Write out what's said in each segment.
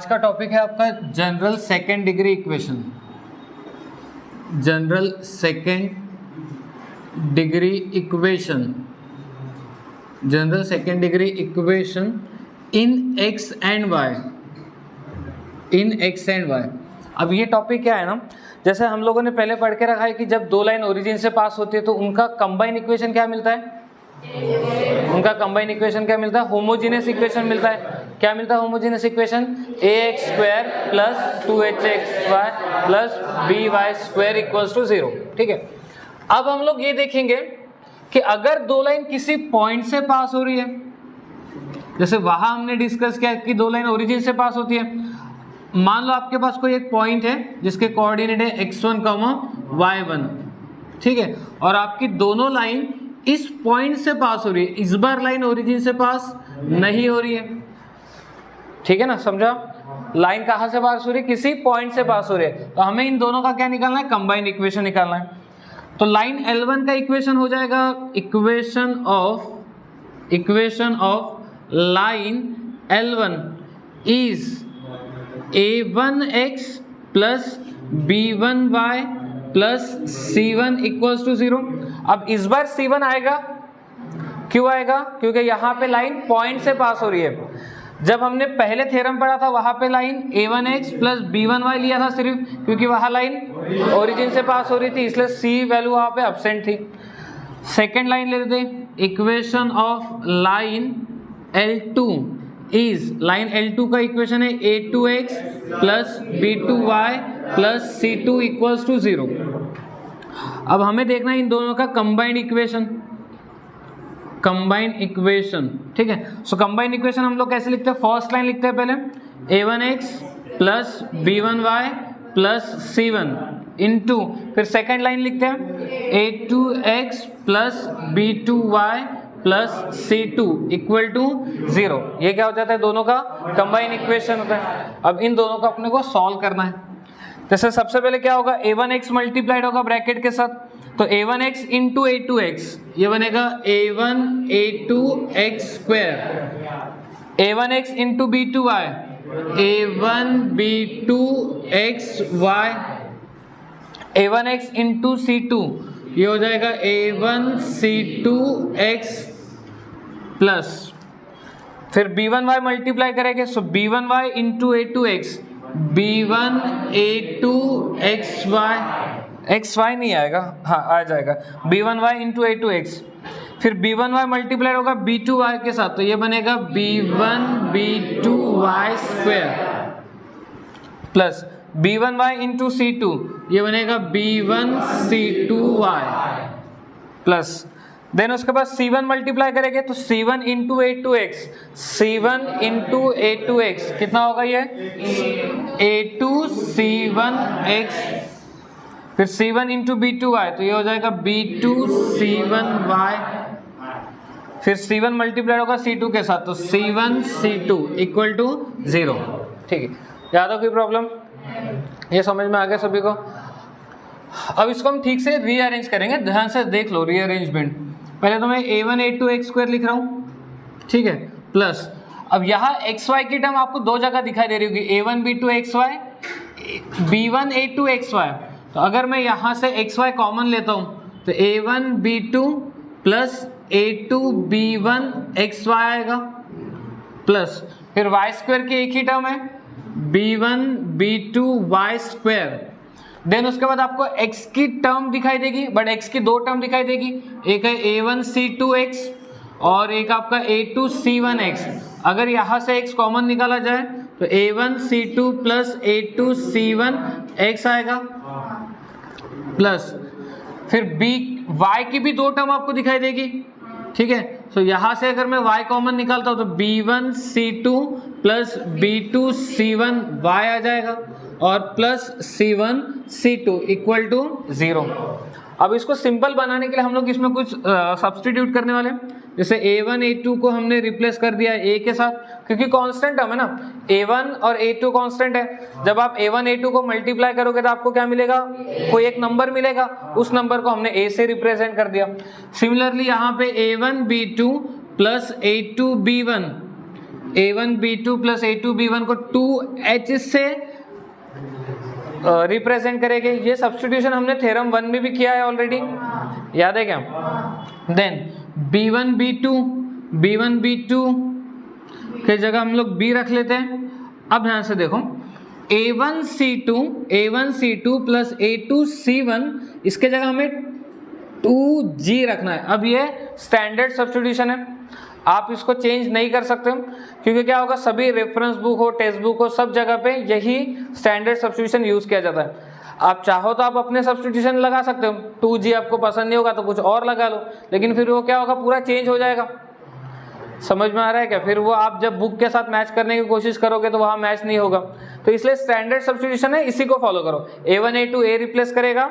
आज का टॉपिक है आपका general second degree equation. General second degree equation, general second degree equation in x and y, in x and y. अब ये topic क्या है ना, जैसे हम लोगों ने पहले पढ़ के रखा है कि जब दो लाइन ओरिजिन से पास होती है तो उनका कंबाइन इक्वेशन क्या मिलता है, उनका कंबाइन इक्वेशन क्या मिलता है, होमोजेनियस इक्वेशन मिलता है। क्या मिलता है homogeneous equation, ax square plus 2hxy plus by square equals to 0। ठीक है, अब हम लोग ये देखेंगे कि अगर दो लाइन किसी पॉइंट से पास हो रही है, जैसे वहां हमने डिस्कस किया कि दो लाइन ओरिजिन से पास होती है। मान लो आपके पास कोई एक पॉइंट है जिसके कोऑर्डिनेट है x1, y1, ठीक है, और आपकी दोनों लाइन इस पॉइंट से पास हो रही है। इस बार लाइन ओरिजिन से पास नहीं हो रही है, ठीक है ना, समझा। लाइन कहां से पास हो रही है, किसी पॉइंट से पास हो रही है, तो हमें इन दोनों का क्या निकालना है, कंबाइंड इक्वेशन निकालना है। तो लाइन L1 का इक्वेशन हो जाएगा equation of line L1 is a1x plus b1y plus c1 equals to 0। अब इस बार c1 आएगा, क्यों आएगा, क्योंकि यहाँ पे लाइन पॉइंट से पास हो रही है। जब हमने पहले थ्योरम पढ़ा था वहां पे लाइन a1x प्लस b1y लिया था सिर्फ, क्योंकि वहां लाइन ओरिजिन से पास हो रही थी, इसलिए c वैल्यू वहां पे एब्सेंट थी। सेकेंड लाइन ले लेते, equation of line L2 is, line L2 का इक्वेशन है a2x plus b2y plus c2 equals to 0। अब हमें देखना है इन दोनों का कंबाइंड इक्वेशन, कंबाइंड इक्वेशन, ठीक है। सो कंबाइंड इक्वेशन हम लोग कैसे लिखते हैं, फर्स्ट लाइन लिखते हैं पहले a1x plus b1y plus c1 into, फिर सेकेंड लाइन लिखते हैं a2x plus b2y plus c2 equal to 0। ये क्या हो जाता है, दोनों का कंबाइंड इक्वेशन होता है। अब इन दोनों को अपने को सॉल्व करना है। जैसे सबसे पहले क्या होगा, a1x मल्टीप्लाइड होगा ब्रैकेट के साथ, तो a1x इंटू a2x, ये बनेगा a1 a2x square, a1x into b2y a1 b2xy, a1x into c2 ये हो जाएगा a1 c2x प्लस, फिर b1y मल्टीप्लाई करेंगे, सो b1y into a2x b1 a2xy, xy नहीं आएगा, हाँ आ जाएगा, b1y इंटू a2x, फिर b1y मल्टीप्लाई होगा b2y के साथ, तो ये बनेगा b1 b2y square plus b1y into c2 ये बनेगा b1 c2y प्लस, देन उसके बाद c1 मल्टीप्लाई करेंगे तो c1 into a2x, c1 into a2x कितना होगा, ये a2 c1x, फिर c1 इंटू b2y तो ये हो जाएगा b2 c1y, फिर c1 मल्टीप्लाई होगा c2 के साथ, तो c1 c2 इक्वल टू 0। ठीक है, याद हो कोई प्रॉब्लम, ये समझ में आ गया सभी को। अब इसको हम ठीक से रीअरेंज करेंगे, ध्यान से देख लो रीअरेंजमेंट। पहले तो मैं a1 a2x स्क्वायर लिख रहा हूँ, ठीक है, प्लस अब यहाँ xy की टर्म आपको दो जगह दिखाई दे रही होगी, a1 b2xy b1 a2xy, तो अगर मैं यहाँ से xy कॉमन लेता हूँ तो a1 b2 plus a2 b1 xy आएगा, प्लस फिर y स्क्वायर की एक ही टर्म है b1 b2 y square, then उसके बाद आपको x की टर्म दिखाई देगी, बट x की दो टर्म दिखाई देगी, एक है a1 c2x और एक आपका a2 c1x। अगर यहाँ से x कॉमन निकाला जाए तो a1 c2 plus a2 c1x आएगा, प्लस फिर y की भी दो टर्म आपको दिखाई देगी, ठीक है। तो यहाँ से अगर मैं y कॉमन निकालता हूँ तो b1 c2 plus b2 c1y आ जाएगा और plus c1 c2 equal to 0। अब इसको सिंपल बनाने के लिए हम लोग इसमें कुछ सब्स्टिट्यूट करने वाले हैं। जैसे a1 a2 को हमने रिप्लेस कर दिया a के साथ, क्योंकि कांस्टेंट टर्म है ना, a1 और a2 कांस्टेंट है। जब आप a1 a2 को मल्टीप्लाई करोगे तो आपको क्या मिलेगा, कोई एक नंबर मिलेगा, उस नंबर को हमने a से रिप्रेजेंट कर दिया। सिमिलरली यहाँ पे a1 b2 plus a2 b1 a1 b2 plus a2 b1 को 2h से रिप्रेजेंट करेंगे। ये सब्स्टिट्यूशन हमने थ्योरम 1 में भी किया है ऑलरेडी, याद है क्या? देन b1 b2 की जगह हम लोग b रख लेते हैं। अब ध्यान से देखो, a1 c2 plus a2 c1, इसके जगह हमें 2g रखना है। अब ये स्टैंडर्ड सब्स्टिट्यूशन है, आप इसको चेंज नहीं कर सकते हो, क्योंकि क्या होगा, सभी रेफरेंस बुक हो, टेक्स्ट बुक हो, सब जगह पे यही स्टैंडर्ड सब्स्टिट्यूशन यूज किया जाता है। आप चाहो तो आप अपने सब्स्टिट्यूशन लगा सकते हो, 2g आपको पसंद नहीं होगा तो कुछ और लगा लो, लेकिन फिर वो क्या होगा, पूरा चेंज हो जाएगा। समझ में आ रहा है क्या? फिर वो आप जब बुक के साथ मैच करने की कोशिश करोगे तो वहां मैच नहीं होगा। तो इसलिए स्टैंडर्ड सब्स्टिट्यूशन है, इसी को फॉलो करो। a1 a2 a रिप्लेस करेगा,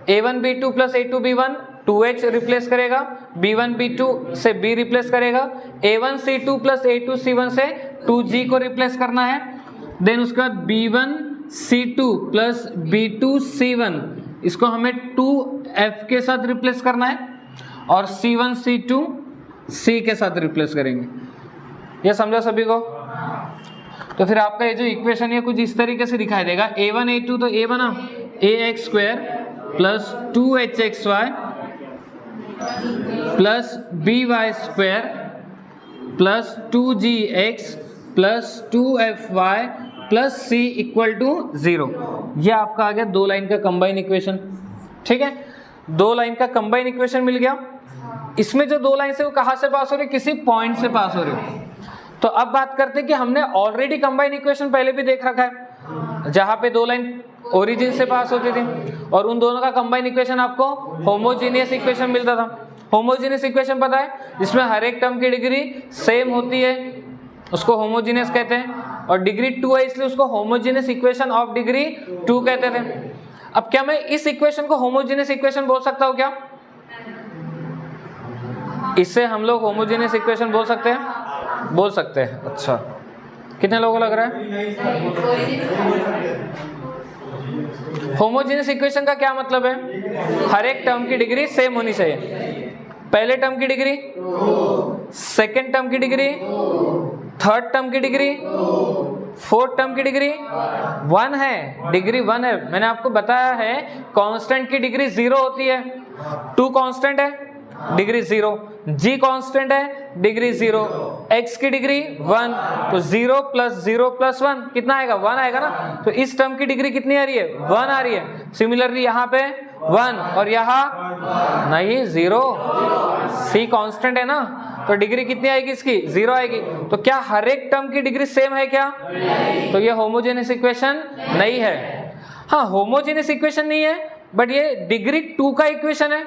a1 b2 plus a2 b1 2h replace करेगा, b1 b2 से b रिप्लेस करेगा, a1 c2 plus a2 c1 से 2g को रिप्लेस करना है। देन उसके बाद b1 c2 plus b2 c1, इसको हमें 2f के साथ रिप्लेस करना है, और c1 c2 c के साथ रिप्लेस करेंगे। ये समझा सभी को? तो फिर आपका ये जो इक्वेशन है कुछ इस तरीके से दिखाई देगा। a1 a2 तो a बना ax square plus 2hxy plus by square plus 2gx plus 2fy plus c equal to 0। ये आपका आ गया दो लाइन का कंबाइन इक्वेशन। ठीक है, दो लाइन का कंबाइन इक्वेशन मिल गया। इसमें जो दो लाइन से वो कहाँ से पास हो रही है, किसी पॉइंट से पास हो रही है। तो अब बात करते हैं कि हमने ऑलरेडी कंबाइन इक्वेशन पहले भी देख रखा है, जहां पे दो लाइन ओरिजिन से पास होती थी, और उन दोनों का कंबाइन इक्वेशन आपको होमोजीनियस इक्वेशन मिलता था। होमोजीनियस इक्वेशन पता है, जिसमें हर एक टर्म की डिग्री सेम होती है, उसको होमोजीनियस कहते हैं, और डिग्री 2 है इसलिए उसको होमोजीनियस इक्वेशन ऑफ डिग्री 2 कहते थे। अब क्या मैं इस इक्वेशन को होमोजीनियस इक्वेशन बोल सकता हूँ क्या? इससे हम लोग होमोजीनियस इक्वेशन बोल सकते हैं? बोल सकते हैं। अच्छा, कितने लोगों को लग रहा है? होमोजीनियस इक्वेशन का क्या मतलब है? हर एक टर्म की डिग्री सेम होनी चाहिए। पहले टर्म की डिग्री, सेकेंड टर्म की डिग्री, थर्ड टर्म की डिग्री, फोर्थ टर्म की डिग्री 1 है, डिग्री 1 है। मैंने आपको बताया है कांस्टेंट की डिग्री 0 होती है। 2 कांस्टेंट है, डिग्री 0, g कांस्टेंट है, डिग्री 0, x की डिग्री 1, तो 0 प्लस 0 प्लस 1 कितना आएगा? 1 आएगा ना। तो इस टर्म की डिग्री कितनी आ रही है? 1 आ रही है। सिमिलरली यहाँ पे 1 और यहाँ नहीं 0, c कांस्टेंट है ना, तो डिग्री कितनी आएगी इसकी? 0 आएगी। तो क्या हर एक टर्म की डिग्री सेम है क्या? तो ये होमोजेनियस इक्वेशन नहीं है। हाँ, होमोजेनियस इक्वेशन नहीं है, बट ये डिग्री 2 का इक्वेशन है।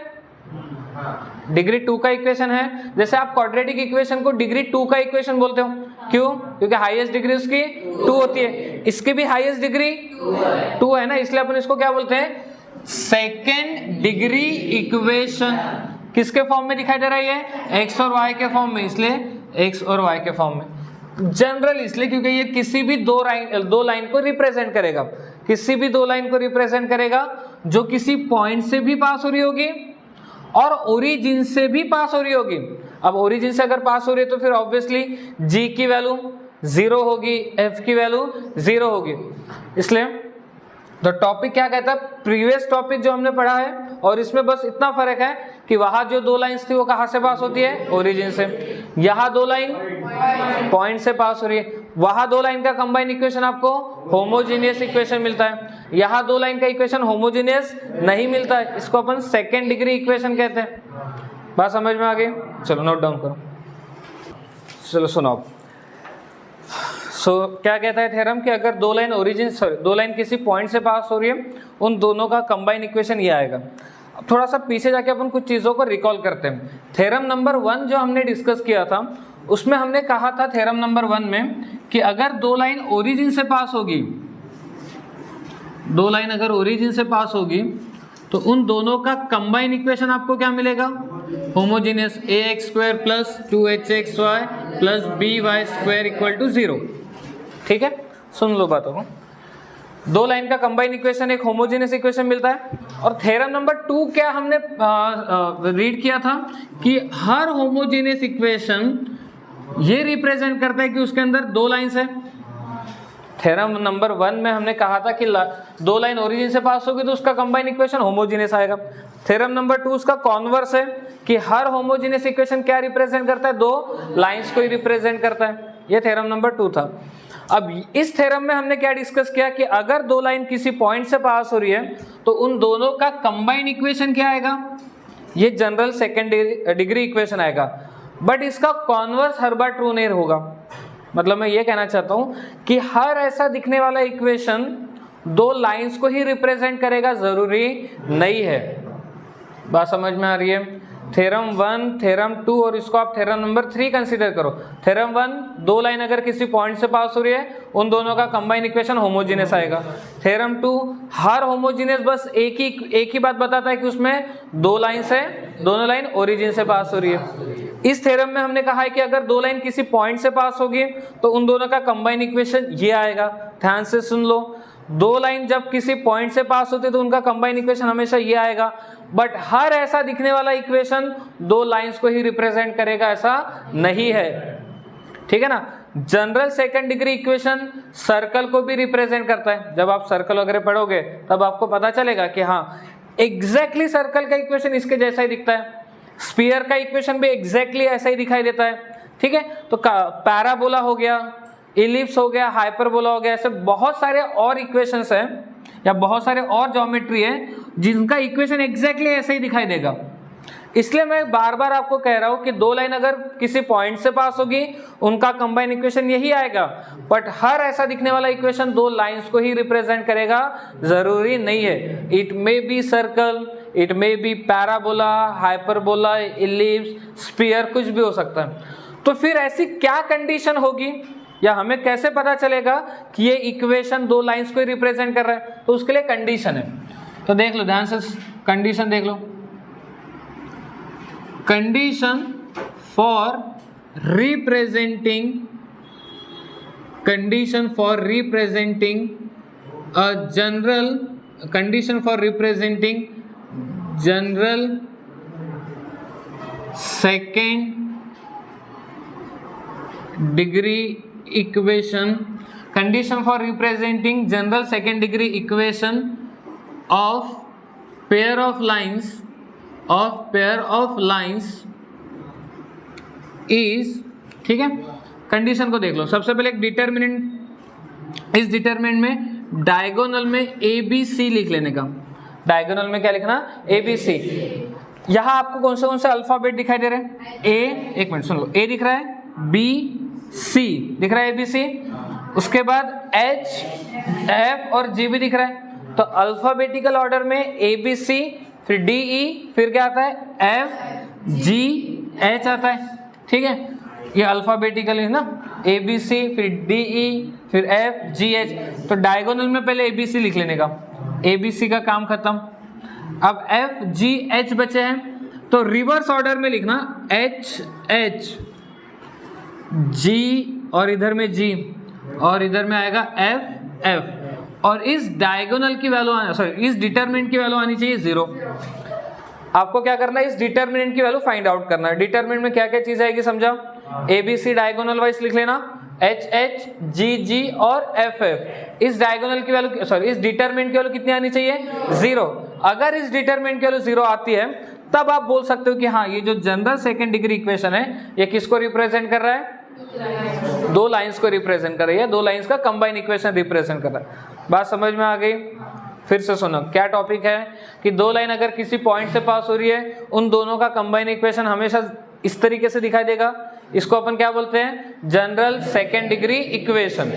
डिग्री 2 का इक्वेशन है। जैसे आप क्वाड्रेटिक इक्वेशन को डिग्री 2 का इक्वेशन बोलते हो, क्यों? क्योंकि हाईएस्ट डिग्री उसकी 2 होती है। इसकी भी हाईएस्ट डिग्री 2 है ना, इसलिए अपन इसको क्या बोलते हैं? Second degree equation. किसके फॉर्म में दिखाई दे रहा है? एक्स और वाई के फॉर्म में, इसलिए एक्स और वाई के फॉर्म में। जनरल इसलिए क्योंकि ये किसी भी दो लाइन को रिप्रेजेंट करेगा, किसी भी दो लाइन को रिप्रेजेंट करेगा जो किसी पॉइंट से भी पास हो रही होगी और ओरिजिन से भी पास हो रही होगी। अब ओरिजिन से अगर पास हो रही है तो फिर ऑब्वियसली g की वैल्यू 0 होगी, f की वैल्यू 0 होगी। इसलिए तो टॉपिक क्या कहता है? प्रीवियस टॉपिक जो हमने पढ़ा है, और इसमें बस इतना फर्क है कि वहां जो दो लाइंस थी वो कहां से पास होती है? ओरिजिन से। यहाँ दो लाइन पॉइंट से पास हो रही है। वहां दो लाइन का कंबाइन इक्वेशन आपको होमोजीनियस इक्वेशन मिलता है। यहाँ दो लाइन का इक्वेशन होमोजीनियस नहीं मिलता है, इसको अपन सेकेंड डिग्री इक्वेशन कहते हैं। बात समझ में आ गई? चलो नोट डाउन करो। चलो सुनो। क्या कहता है थ्योरम कि अगर दो लाइन किसी पॉइंट से पास हो रही है, उन दोनों का कंबाइन इक्वेशन ये आएगा। अब थोड़ा सा पीछे जाके अपन कुछ चीज़ों को रिकॉल करते हैं। थ्योरम नंबर 1 जो हमने डिस्कस किया था, उसमें हमने कहा था थ्योरम नंबर 1 में कि अगर दो लाइन ओरिजिन से पास होगी, दो लाइन अगर ओरिजिन से पास होगी तो उन दोनों का कंबाइन इक्वेशन आपको क्या मिलेगा? Homogeneous ax square plus 2hxy plus by square equal to 0। ठीक है, सुन लो बातों को। दो लाइन का कंबाइन इक्वेशन एक होमोजेनियस इक्वेशन मिलता है। और थ्योरम नंबर 2 क्या हमने रीड किया था कि हर होमोजेनियस इक्वेशन ये रिप्रेजेंट करता है कि उसके अंदर दो लाइंस है। थ्योरम नंबर 1 में हमने कहा था कि दो लाइन ओरिजिन से पास होगी तो उसका कंबाइन इक्वेशन होमोजीनियस आएगा। थ्योरम नंबर 2 उसका कॉन्वर्स है कि हर होमोजीनियस इक्वेशन क्या रिप्रेजेंट करता है, दो लाइंस को ही रिप्रेजेंट करता है। ये थ्योरम नंबर 2 था। अब इस थ्योरम में हमने क्या डिस्कस किया कि अगर दो लाइन किसी पॉइंट से पास हो रही है तो उन दोनों का कंबाइन इक्वेशन क्या आएगा, ये जनरल सेकेंड डिग्री इक्वेशन आएगा। बट इसका कॉन्वर्स हर बार ट्रू नहीं होगा। मतलब मैं ये कहना चाहता हूं कि हर ऐसा दिखने वाला इक्वेशन दो लाइंस को ही रिप्रेजेंट करेगा जरूरी नहीं है। बात समझ में आ रही है? थ्योरम 1, थ्योरम 2 और इसको आप थ्योरम नंबर 3 कंसीडर करो। थ्योरम 1 दो लाइन अगर किसी पॉइंट से पास हो रही है उन दोनों का कंबाइन इक्वेशन होमोजीनियस आएगा। थ्योरम 2 हर होमोजीनियस बस एक ही बात बताता है कि उसमें दो लाइंस है, दोनों लाइन ओरिजिन से पास हो रही है। इस थ्योरम में हमने कहा है कि अगर दो लाइन किसी पॉइंट से पास होगी तो उन दोनों का कंबाइन इक्वेशन ये आएगा। ध्यान से सुन लो, दो लाइन जब किसी पॉइंट से पास होती है तो उनका कंबाइन इक्वेशन हमेशा ये आएगा। बट हर ऐसा दिखने वाला इक्वेशन दो लाइंस को ही रिप्रेजेंट करेगा ऐसा नहीं है। ठीक है ना? General second degree equation circle को भी रिप्रेजेंट करता है। जब आप सर्कल वगैरह पढ़ोगे तब आपको पता चलेगा कि हाँ एग्जैक्टली सर्कल का इक्वेशन इसके जैसा ही दिखता है। स्फीयर का इक्वेशन भी एग्जैक्टली ऐसा ही दिखाई देता है। ठीक है, तो पैराबोला हो गया, इलिप्स हो गया, हाइपरबोला हो गया, ऐसे बहुत सारे और इक्वेशंस हैं या बहुत सारे और ज्योमेट्री है जिनका इक्वेशन एग्जैक्टली ऐसे ही दिखाई देगा। इसलिए मैं बार बार आपको कह रहा हूं कि दो लाइन अगर किसी पॉइंट से पास होगी उनका कंबाइन इक्वेशन यही आएगा। बट हर ऐसा दिखने वाला इक्वेशन दो लाइंस को ही रिप्रेजेंट करेगा जरूरी नहीं है। It may be circle, it may be parabola, hyperbola, ellipse, sphere, कुछ भी हो सकता है। तो फिर ऐसी क्या कंडीशन होगी या हमें कैसे पता चलेगा कि ये इक्वेशन दो लाइंस को ही रिप्रेजेंट कर रहा है? तो उसके लिए कंडीशन है। तो देख लो ध्यान से, कंडीशन देख लो। Condition for representing a general condition for representing general second degree equation, condition for representing general second degree equation of pair of lines is, ठीक है। कंडीशन को देख लो। सबसे पहले एक डिटर्मिनेंट, इस डिटर्मिनेंट में डायगोनल में ABC लिख लेने का। डायगोनल में क्या लिखना? ABC। यहां आपको कौन से अल्फाबेट दिखाई दे रहे हैं? A, एक मिनट सुन लो, A दिख रहा है, B, C दिख रहा है, ABC। उसके बाद H, F और G भी दिख रहा है। तो अल्फाबेटिकल ऑर्डर में ABC, फिर DE, फिर क्या आता है? F, G, H आता है। ठीक है, ये अल्फाबेटिकल है ना, ABC, फिर DE, फिर F, G, H। तो डायगोनल में पहले ABC लिख लेने का, ABC का काम खत्म। अब F, G, H बचे हैं, तो रिवर्स ऑर्डर में लिखना H, H, G और इधर में G और इधर में आएगा F, F। और इस डायगोनल की वैल्यू इस डिटरमिनेंट की वैल्यू आनी चाहिए 0। आपको क्या करना है? इस डिटरमिनेंट की वैल्यू फाइंड आउट करना है। डिटरमिनेंट में क्या क्या चीज आएगी समझा? ABC डायगोनल वाइज लिख लेना, H, H, G, G और F, F। इस डायगोनल की वैल्यू इस डिटरमिनेंट की वैल्यू कितनी आनी चाहिए? 0। अगर इस डिटरमिनेंट की वैल्यू 0 आती है तब आप बोल सकते हो कि हाँ ये जो जनरल सेकंड डिग्री इक्वेशन है ये किसको रिप्रेजेंट कर रहा है? दो लाइंस को रिप्रेजेंट कर रही है, दो लाइंस का कंबाइन इक्वेशन रिप्रेजेंट कर रहा है। बात समझ में आ गई? फिर से सुनो, क्या टॉपिक है कि दो लाइन अगर किसी पॉइंट से पास हो रही है उन दोनों का कंबाइन इक्वेशन हमेशा इस तरीके से दिखाई देगा। इसको अपन क्या बोलते हैं? General second degree equation.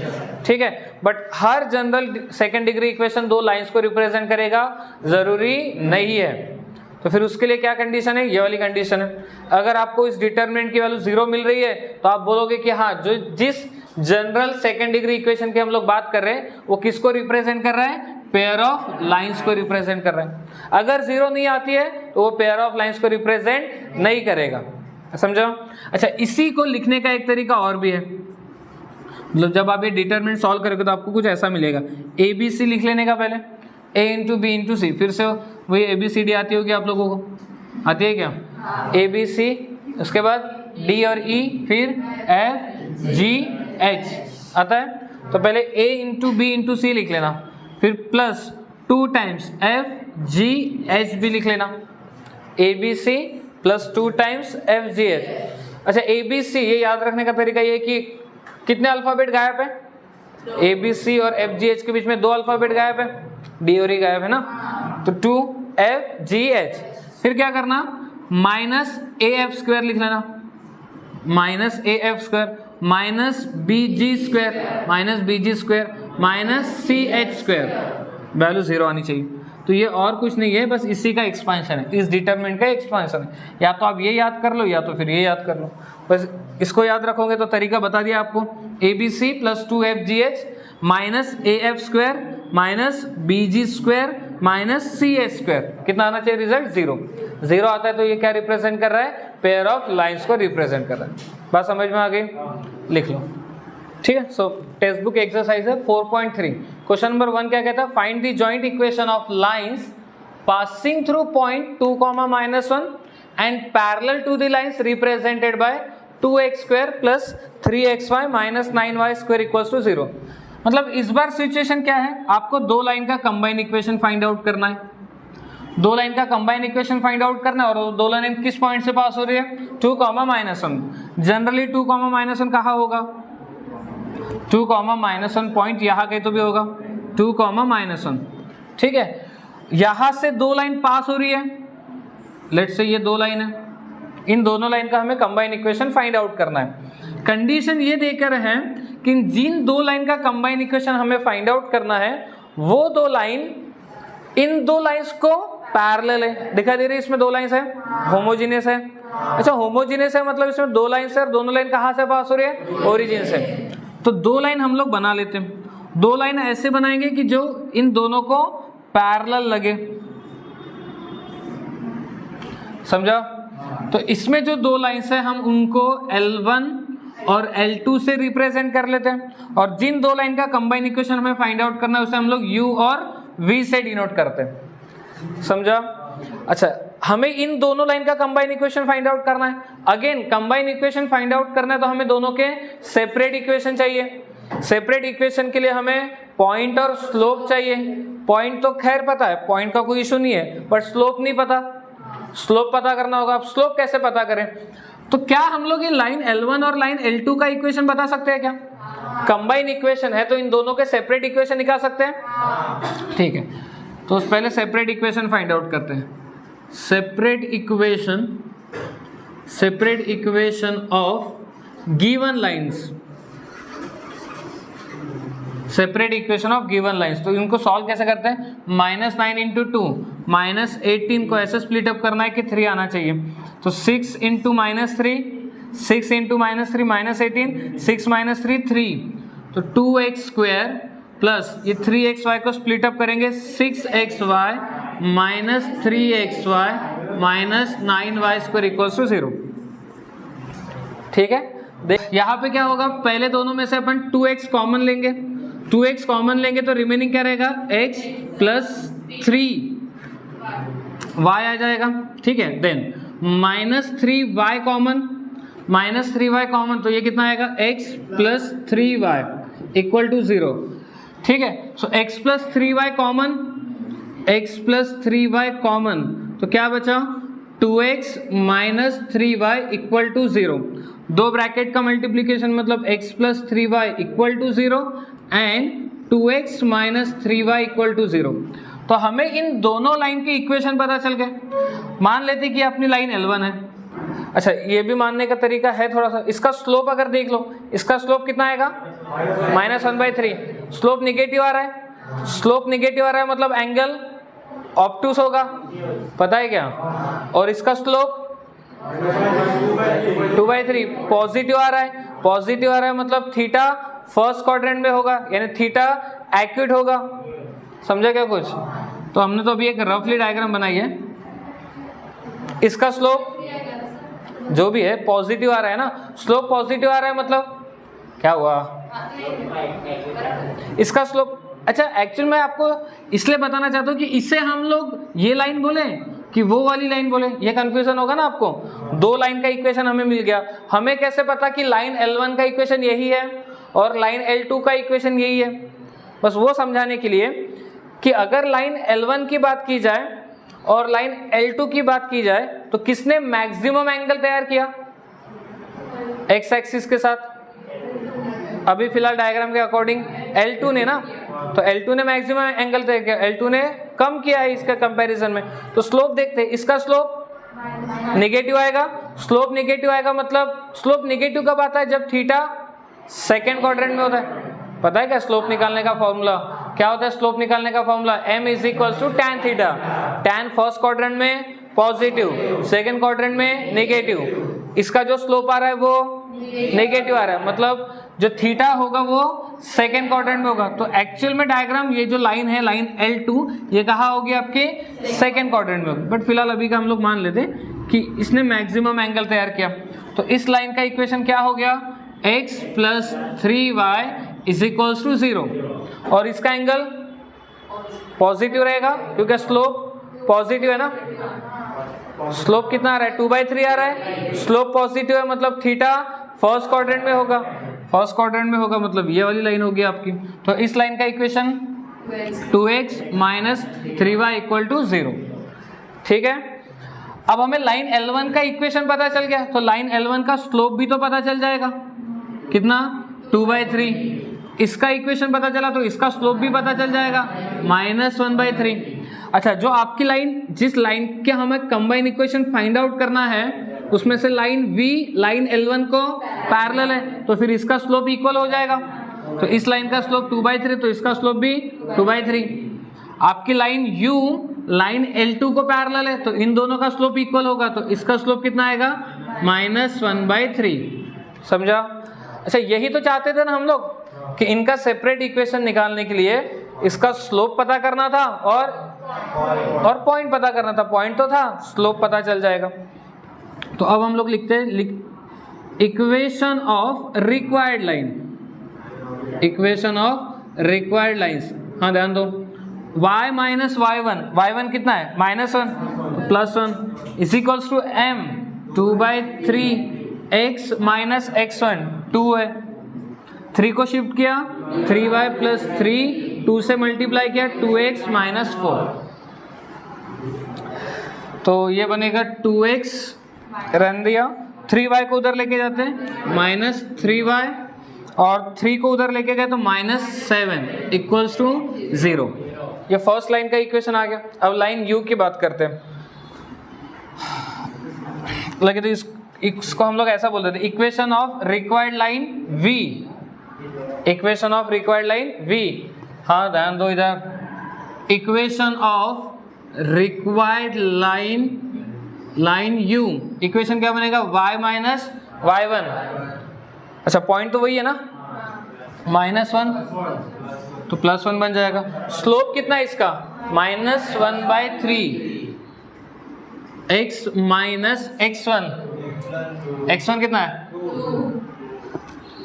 ठीक है, but her general second degree equation दो लाइंस को रिप्रेजेंट करेगा जरूरी नहीं है। तो फिर उसके लिए क्या कंडीशन है? ये वाली कंडीशन है। अगर आपको इस डिटरमिनेंट की वैल्यू 0 मिल रही है तो आप बोलोगे कि हाँ जो जिस जनरल सेकंड डिग्री इक्वेशन की हम लोग बात कर रहे हैं वो किसको रिप्रेजेंट कर रहा है? पेयर ऑफ लाइंस को रिप्रेजेंट कर रहा है। अगर 0 नहीं आती है तो वो पेयर ऑफ लाइंस को रिप्रेजेंट नहीं करेगा। समझो? अच्छा, इसी को लिखने का एक तरीका और भी है। मतलब जब आप ये डिटरमिनेंट सॉल्व करोगे तो आपको कुछ ऐसा मिलेगा। ABC लिख लेने का पहले, A into B into C। फिर से वही ABCD आती होगी आप लोगों को, आती है क्या? ABC, उसके बाद डी और ई, फिर एफ जी एच आता है। तो पहले a into b into c लिख लेना, फिर plus 2 times f g h भी लिख लेना, a b c plus 2 times f g h. अच्छा ए बी सी ये याद रखने का तरीका ये कि कितने अल्फ़ाबेट गायब है, ए बी सी और एफ जी एच के बीच में 2 अल्फ़ाबेट गायब है, डी और ई गायब है ना, तो 2 एफ जी एच। फिर क्या करना, माइनस ए एफ स्क्वायर लिख लेना, minus a f square minus b g square minus b g square minus c h square, value 0 आनी चाहिए। तो ये और कुछ नहीं है, बस इसी का एक्सपांशन है, इस डिटरमिनेंट का एक्सपांशन है। या तो आप ये याद कर लो या तो फिर ये याद कर लो, बस इसको याद रखोगे तो तरीका बता दिया आपको। A b c plus 2 f g h minus a f square minus b g square minus c h square, कितना आना चाहिए रिजल्ट 0। 0 आता है तो ये क्या रिप्रेजेंट कर रहा है, पेयर ऑफ लाइंस को रिप्रेजेंट कर रहा है। बात समझ में आ गई, लिख लो, ठीक है। सो टेक्स्ट बुक एक्सरसाइज है 4.3। क्वेश्चन नंबर 1 क्या कहता है, find the joint equation of lines passing through point 2, -1 and parallel to the lines represented by 2x square plus 3xy minus 9y square equals to 0। मतलब इस बार सिचुएशन क्या है, आपको 2 line का कंबाइन इक्वेशन फाइंड आउट करना है, 2 line का combine equation find out करना है, और 2 लाइन किस पॉइंट से पास हो रही है, 2, -1। जनरली 2, -1 कहाँ होगा, 2, -1 पॉइंट यहाँ कहीं तो भी होगा, 2, -1, ठीक है। यहाँ से 2 लाइन पास हो रही है, लेट्स से ये 2 लाइन है, इन दोनों लाइन का हमें कंबाइन इक्वेशन फाइंड आउट करना है। कंडीशन ये देकर है कि जिन 2 लाइन का कंबाइन इक्वेशन हमें फाइंड आउट करना है वो 2 लाइन इन 2 लाइंस को पैरेलल है, दिखाई दे रही है, इसमें 2 लाइंस है, होमोजीनियस है। अच्छा होमोजीनियस है मतलब इसमें 2 लाइंस है और दोनों लाइन कहाँ से पास हो रही है, ओरिजिन से। तो 2 लाइन हम लोग बना लेते हैं, 2 लाइन ऐसे बनाएंगे कि जो इन दोनों को पैरेलल लगे, समझा। तो इसमें जो 2 लाइंस है हम उनको L1 और L2 से रिप्रेजेंट कर लेते हैं, और जिन 2 लाइन का कंबाइन इक्वेशन हमें फाइंड आउट करना है उसे हम लोग U और V से डिनोट करते हैं, समझा। अच्छा हमें इन दोनों लाइन का कंबाइन इक्वेशन फाइंड आउट करना है। Again combine equation find out करना है तो हमें दोनों के सेपरेट इक्वेशन चाहिए। सेपरेट इक्वेशन के लिए हमें पॉइंट और स्लोप चाहिए। पॉइंट तो खैर पता है, पॉइंट का कोई इशू नहीं है, बट स्लोप नहीं पता, स्लोप पता करना होगा। अब स्लोप कैसे पता करें, तो क्या हम लोग ये लाइन L1 और लाइन L2 का इक्वेशन बता सकते हैं क्या, कंबाइन इक्वेशन है तो इन दोनों के सेपरेट इक्वेशन निकाल सकते हैं, ठीक है। तो पहले सेपरेट इक्वेशन फाइंड आउट करते हैं। Separate equation of given lines, separate equation of given lines. तो इनको सॉल्व कैसे करते हैं, -9 इंटू 2 -18 को ऐसे स्प्लिट अप करना है कि 3 आना चाहिए। तो 6 इंटू -3 6 इंटू -3 -18 6 -3 3, तो 2x स्क्वायर प्लस ये 3xy को स्प्लिट अप करेंगे 6xy minus 3xy minus 9y square equals to 0, ठीक है। यहाँ पे क्या होगा, पहले दोनों में से अपन 2x कॉमन लेंगे, 2x कॉमन लेंगे तो रिमेनिंग क्या रहेगा, x प्लस 3y आ जाएगा, ठीक है। देन -3y कॉमन, तो ये कितना आएगा, x plus 3y equal to 0, ठीक है। सो x प्लस 3y कॉमन, तो क्या बचा, 2x minus 3y equal to 0। 2 bracket का मल्टीप्लीकेशन मतलब x plus 3y equal to 0 and 2x minus 3y equal to 0। तो हमें इन दोनों लाइन के इक्वेशन पता चल गए। मान लेते कि अपनी लाइन L1 है। अच्छा ये भी मानने का तरीका है थोड़ा सा, इसका स्लोप अगर देख लो, इसका स्लोप कितना आएगा, -1/3। स्लोप निगेटिव आ रहा है, स्लोप निगेटिव आ रहा है मतलब एंगल ऑब्टूस होगा, पता है क्या। और इसका स्लोप 2/3 पॉजिटिव आ रहा है, पॉजिटिव आ रहा है मतलब थीटा फर्स्ट क्वाड्रेंट में होगा, यानी थीटा एक्यूट होगा, समझा क्या कुछ। तो हमने तो अभी एक रफली डायग्राम बनाई है। इसका स्लोप जो भी है पॉजिटिव आ रहा है ना, स्लोप पॉजिटिव आ रहा है मतलब क्या हुआ, इसका स्लोप। अच्छा एक्चुअली मैं आपको इसलिए बताना चाहता हूँ कि इससे हम लोग ये लाइन बोले कि वो वाली लाइन बोले, ये कंफ्यूजन होगा ना आपको। दो लाइन का इक्वेशन हमें मिल गया, हमें कैसे पता कि लाइन L1 का इक्वेशन यही है और लाइन L2 का इक्वेशन यही है? बस वो समझाने के लिए कि अगर लाइन L1 की बात की जाए और लाइन L2 की बात की जाए तो किसने मैक्सिमम एंगल तैयार किया एक्स एक्सिस के साथ? अभी फिलहाल डायग्राम के अकॉर्डिंग L2 ने ना, तो L2 ने मैक्सिमम एंगल तय किया, L2 ने कम किया है इसका कंपैरिजन में। तो स्लोप देखते हैं, इसका स्लोप नेगेटिव आएगा, स्लोप नेगेटिव आएगा मतलब स्लोप नेगेटिव कब आता है? जब थीटा सेकेंड क्वाड्रेंट में होता है। पता है क्या स्लोप निकालने का फॉर्मूला क्या होता है? स्लोप निकालने का formula m is equal to tan theta. tan first quadrant में पॉजिटिव, सेकेंड क्वाड्रेंट में नेगेटिव, इसका जो स्लोप आ रहा है वो नेगेटिव आ रहा है, मतलब जो थीटा होगा वो सेकेंड क्वाड्रेंट में होगा। तो एक्चुअल में डायग्राम ये जो लाइन है लाइन L2 ये कहाँ होगी? आपके सेकेंड क्वाड्रेंट में होगी। बट फिलहाल अभी का हम लोग मान लेते कि इसने मैक्सिमम एंगल तैयार किया। तो इस लाइन का इक्वेशन क्या हो गया? x plus 3y is equals to 0 और इसका एंगल पॉजिटिव रहेगा क्योंकि स्लोप पॉजिटिव है ना। स्लोप कितना आ रहा है? 2/3 आ रहा है। स्लोप पॉजिटिव है मतलब थीटा फर्स्ट क्वाड्रेंट में होगा, फर्स्ट क्वाड्रेंट में होगा मतलब ये वाली लाइन होगी आपकी। तो इस लाइन का equation 2x minus 3y equal to 0। ठीक है, अब हमें लाइन L1 का इक्वेशन पता चल गया, तो लाइन L1 का स्लोप भी तो पता चल जाएगा, कितना? 2/3। इसका इक्वेशन पता चला तो इसका स्लोप भी पता चल जाएगा, -1/3। अच्छा, जो आपकी लाइन, जिस लाइन के हमें कंबाइन इक्वेशन फाइंड आउट करना है उसमें से लाइन V लाइन L1 को पैरेलल है, तो फिर इसका स्लोप इक्वल हो जाएगा। तो इस लाइन का स्लोप 2/3 तो इसका स्लोप भी 2/3। आपकी लाइन U लाइन L2 को पैरेलल है तो इन दोनों का स्लोप इक्वल होगा, तो इसका स्लोप कितना आएगा? -1/3। समझा? अच्छा, यही तो चाहते थे ना हम लोग कि इनका सेपरेट इक्वेशन निकालने के लिए इसका स्लोप पता करना था और पॉइंट पता करना था। पॉइंट तो था, स्लोप पता चल जाएगा। तो अब हम लोग लिखते हैं equation of required line, equation of required lines. हाँ ध्यान दो, y माइनस y1, y1 कितना है? -1 +1 is equals to m 2/3 x minus x1 2 है। 3 को शिफ्ट किया 3y प्लस 3, 2 से मल्टीप्लाई किया 2x माइनस 4, तो ये बनेगा 2x, रन दिया। 3y को उधर लेके जाते हैं -3y और 3 को उधर लेके गए तो -7 इक्वल्स टू 0। ये फर्स्ट लाइन का इक्वेशन आ गया। अब लाइन U की बात करते हैं। लगे तो इसको हम लोग ऐसा बोलते थे, equation of required line V, equation of required line V। हाँ ध्यान दो इधर, equation of required line U, equation क्या बनेगा? y minus y1। अच्छा, पॉइंट तो वही है ना, -1 तो +1 बन जाएगा। स्लोप कितना है इसका? -1/3 x माइनस x1, x1 कितना है?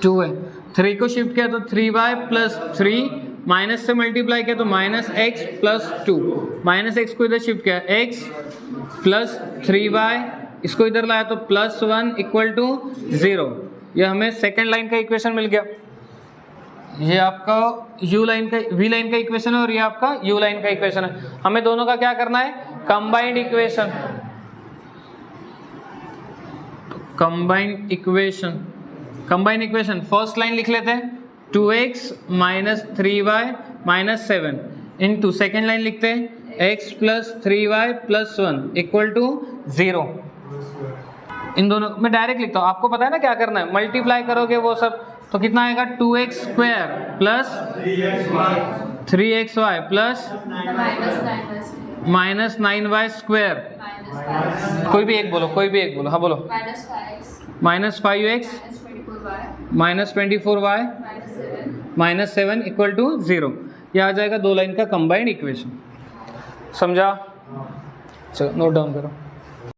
2 है। 3 को शिफ्ट किया तो 3y प्लस 3, माइनस से मल्टीप्लाई किया तो -x प्लस 2, -x को इधर शिफ्ट किया x प्लस 3y, इसको इधर लाया तो +1 इक्वल टू 0। ये हमें सेकेंड लाइन का इक्वेशन मिल गया। ये आपका U लाइन का, V लाइन का इक्वेशन है और ये आपका U लाइन का इक्वेशन है। हमें दोनों का क्या करना है? Combined equation, combined equation, combined equation. First line लिख लेते हैं 2x minus 3y minus 7 into second line लिखते हैं x plus 3y plus 1 equal to 0। इन दोनों मैं डायरेक्ट लिखता हूँ, आपको पता है ना क्या करना है, मल्टीप्लाई करोगे वो सब तो कितना आएगा? 2x square plus 3xy plus minus 9y square. कोई भी एक बोलो, कोई भी एक बोलो। हाँ बोलो। -5x minus 24y minus 7 equal to 0। ये आ जाएगा दो लाइन का कंबाइंड इक्वेशन। समझा? चलो नोट डाउन करो।